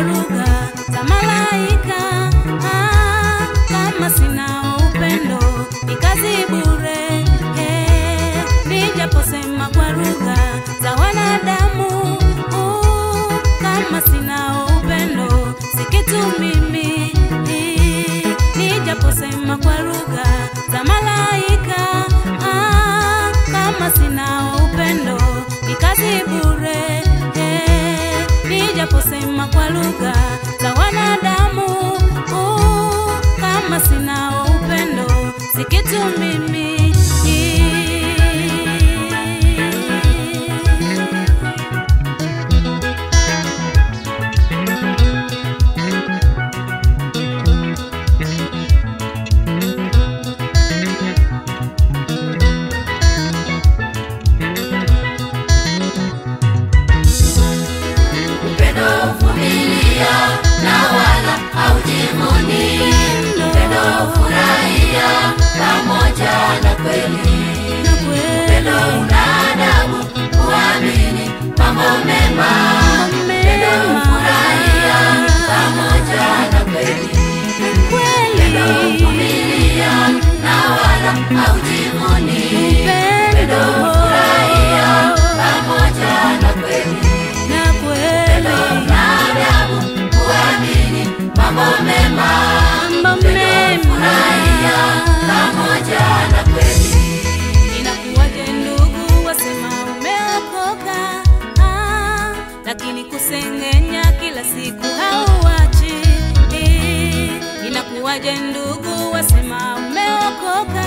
lugha za malaika. Kama sina upendo ni kazi bure. Nijaposema kwa lugha za wanadamu, kama sina upendo si kitu mimi. Nijaposema kwa lugha za malaika, kama sina upendo ni kazi bure. Nijaposema kwa lugha za wanadamu, kama sina upendo si kitu mimi. Lakini kusengenya kila siku hauachi. Inakuwaje ndugu wasema umeokoka,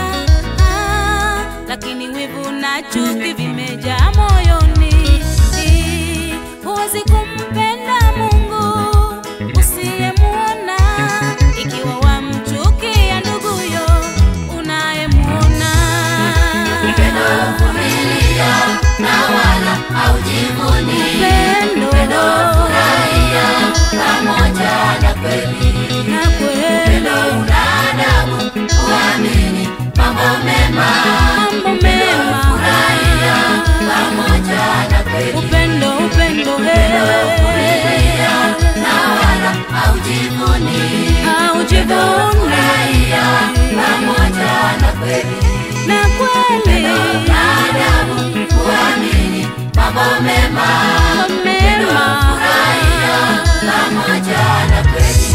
lakini wivu na chuki vimejaa moyoni. Huwezi kumpenda Mungu usiyemuona, ikiwa wamchukia nduguyo unayemuona. Upendo huvumilia na wala haujivuni. Upendo hufurahia pamoja na kweli. Upendo una adabu, huamini mambo mema. Upendo hufurahia pamoja na kweli. Upendo huvumilia na wala haujivuni. Hufurahia pamoja na kweli. Upendo una adabu, huamini mambo mema. Upendo hufurahia pamoja na kweli.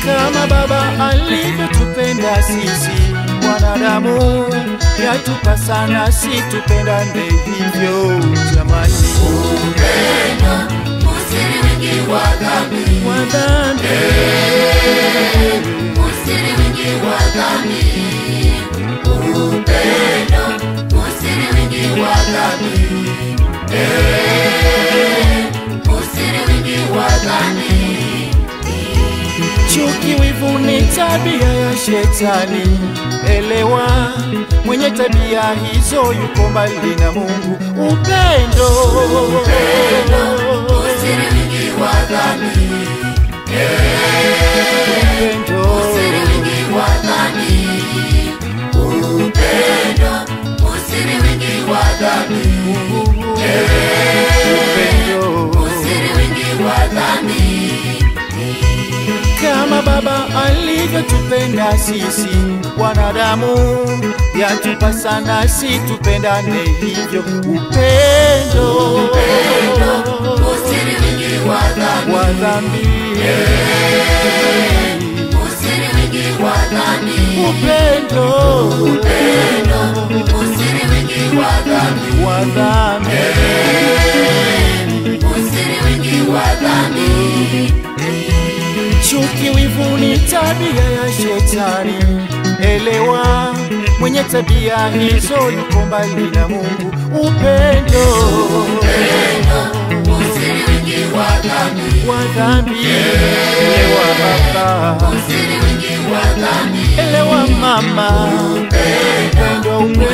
Kama Baba alivyotupenda sisi wanadamu, yatupasa nasi tupendane hivyo jamani. Upendo usiri wingi wa dhambi. Usiri wingi wa dhambi. Upendo usiri wingi wa dhambi. Usiri wingi wa dhambi. Chuki, wivu ni tabia ya shetani. Elewa, mwenye tabia hizo yuko mbali na Mungu. Upendo usiri wingi wa dhambi. Usiri wingi wa dhambi. Upendo usiri wingi wa dhambi. Usiri wingi wa dhambi. Kama Baba alivyotupenda sisi wanadamu, yatupasa nasi tupendane hivyo. Upendo usiri wingi wa dhambi. wa dhambi. Usiri wingi wa dhambi. Upendo, Usiri wingi wa dhambi. wa dhambi. Usiri wingi wa dhambi. Chuki, wivu ni tabia ya shetani. Elewa, mwenye tabia hizo yuko mbali na Mungu. Upendo, Usiri wingi wa dhambi. wa dhambi. Elewa baba, Usiri wingi wa dhambi. elewa mama. Upendo, upendo.